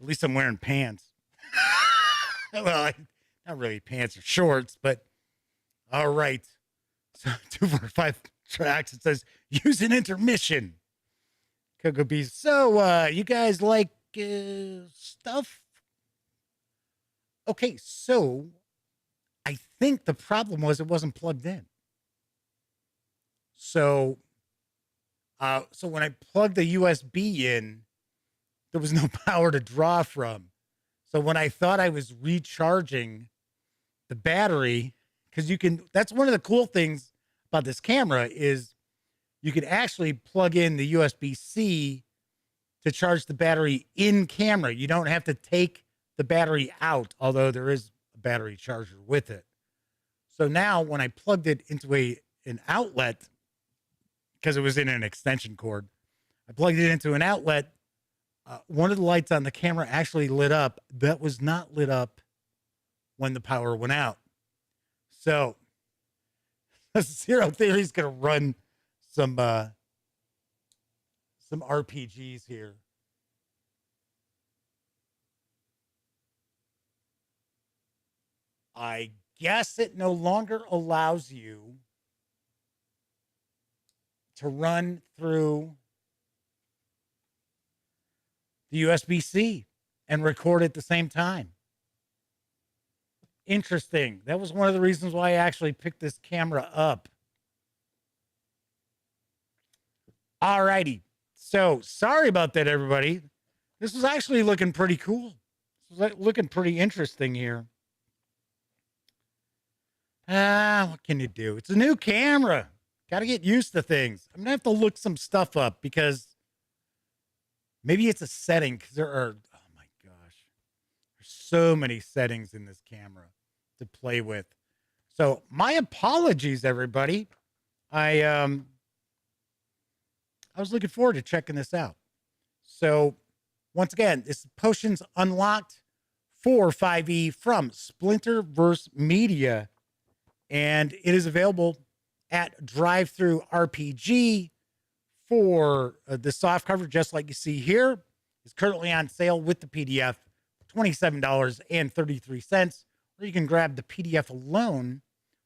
At least I'm wearing pants. Well, not really pants or shorts, but all right. So 245 tracks. It says use an intermission. Cocoa Bees. So you guys like stuff? Okay, so I think the problem was it wasn't plugged in. So when I plugged the USB in, there was no power to draw from. So when I thought I was recharging the battery, because that's one of the cool things about this camera is you can actually plug in the USB-C to charge the battery in camera. You don't have to take the battery out, although there is a battery charger with it. So now when I plugged it into an outlet, because it was in an extension cord, I plugged it into an outlet. One of the lights on the camera actually lit up. That was not lit up when the power went out. So Zero Theory is going to run some RPGs here. I guess it no longer allows you to run through the USB-C and record at the same time. Interesting. That was one of the reasons why I actually picked this camera up. All righty. So sorry about that, everybody. This was actually looking pretty cool. This was looking pretty interesting here. What can you do? It's a new camera. Got to get used to things. I'm going to have to look some stuff up because maybe it's a setting because there are, oh my gosh, there's so many settings in this camera to play with. So my apologies, everybody. I was looking forward to checking this out. So once again, this is Potions Unlocked for 5e from Splinterverse Media. And it is available at DriveThruRPG for the softcover, just like you see here. It's currently on sale with the PDF, $27.33. Or you can grab the PDF alone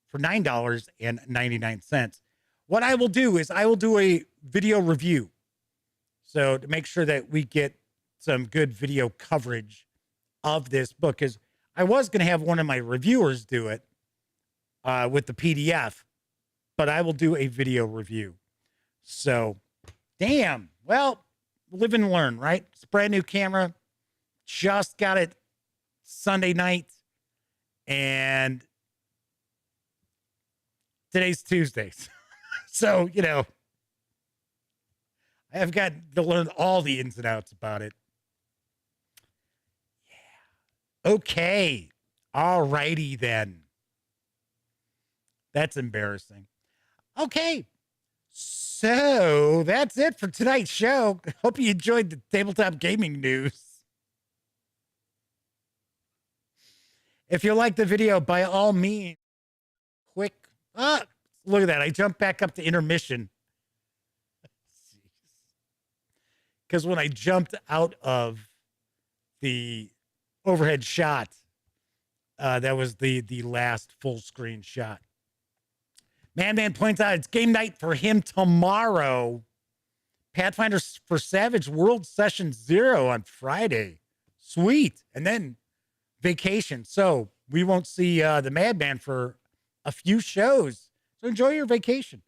for $9.99. What I will do is I will do a video review. So to make sure that we get some good video coverage of this book, because I was going to have one of my reviewers do it with the PDF, but I will do a video review. So, damn. Well, live and learn, right? It's a brand new camera. Just got it Sunday night. And today's Tuesday. So, you know, I have got to learn all the ins and outs about it. Yeah. Okay. All righty then. That's embarrassing. Okay. So that's it for tonight's show. Hope you enjoyed the tabletop gaming news. If you like the video, by all means, look at that. I jumped back up to intermission. Because when I jumped out of the overhead shot, that was the last full screen shot. Man points out it's game night for him tomorrow. Pathfinder for Savage World Session 0 on Friday. Sweet. And then vacation. So we won't see the Madman for a few shows. So enjoy your vacation.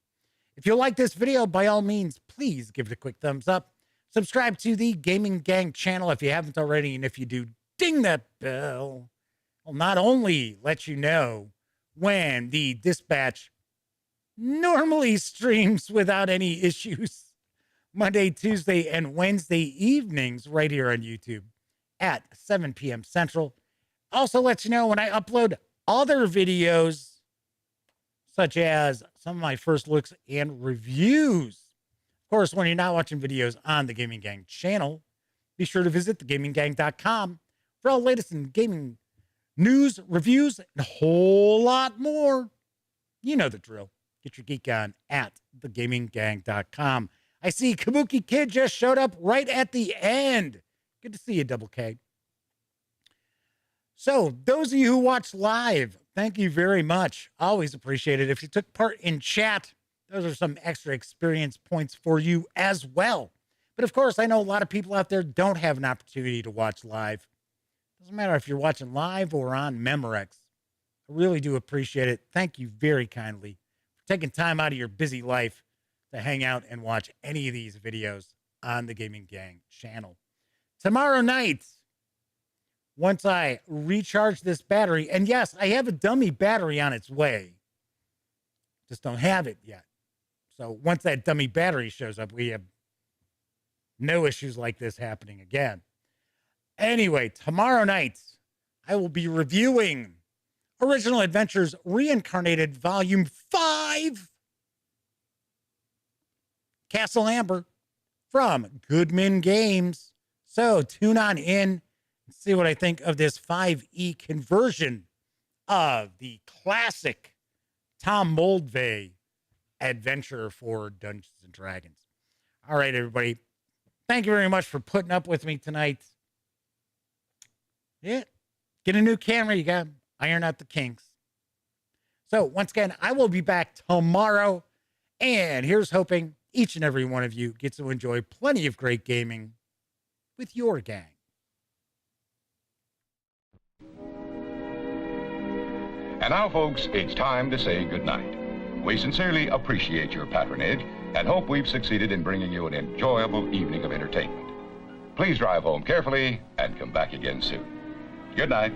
If you like this video, by all means, please give it a quick thumbs up. Subscribe to the Gaming Gang channel if you haven't already. And if you do, ding that bell. I'll not only let you know when the Dispatch normally streams without any issues Monday, Tuesday, and Wednesday evenings right here on YouTube at 7 p.m. Central. Also lets you know when I upload other videos, such as some of my first looks and reviews. Of course, when you're not watching videos on the Gaming Gang channel, be sure to visit thegaminggang.com for all the latest in gaming news, reviews, and a whole lot more. You know the drill. Get your geek on at thegaminggang.com. I see Kabuki Kid just showed up right at the end. Good to see you, Double K. So those of you who watch live, thank you very much. Always appreciate it. If you took part in chat, those are some extra experience points for you as well. But of course, I know a lot of people out there don't have an opportunity to watch live. Doesn't matter if you're watching live or on Memorex. I really do appreciate it. Thank you very kindly for taking time out of your busy life to hang out and watch any of these videos on the Gaming Gang channel. Tomorrow night, once I recharge this battery, and yes, I have a dummy battery on its way, just don't have it yet. So once that dummy battery shows up, we have no issues like this happening again. Anyway, tomorrow night, I will be reviewing Original Adventures Reincarnated Volume 5, Castle Amber, from Goodman Games. So tune on in and see what I think of this 5e conversion of the classic Tom Moldvay adventure for Dungeons and Dragons. All right, everybody. Thank you very much for putting up with me tonight. Yeah. Get a new camera. You got to iron out the kinks. So once again, I will be back tomorrow. And here's hoping each and every one of you gets to enjoy plenty of great gaming with your gang. And now, folks, it's time to say goodnight. We sincerely appreciate your patronage and hope we've succeeded in bringing you an enjoyable evening of entertainment. Please drive home carefully and come back again soon. Good night.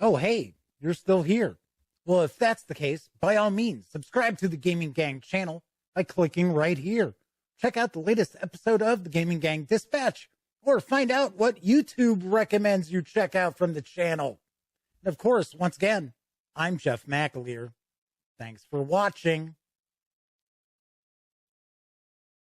Oh, hey, you're still here. Well, if that's the case, by all means, subscribe to the Gaming Gang channel by clicking right here. Check out the latest episode of the Gaming Gang Dispatch, or find out what YouTube recommends you check out from the channel. And of course, once again, I'm Jeff McAleer. Thanks for watching.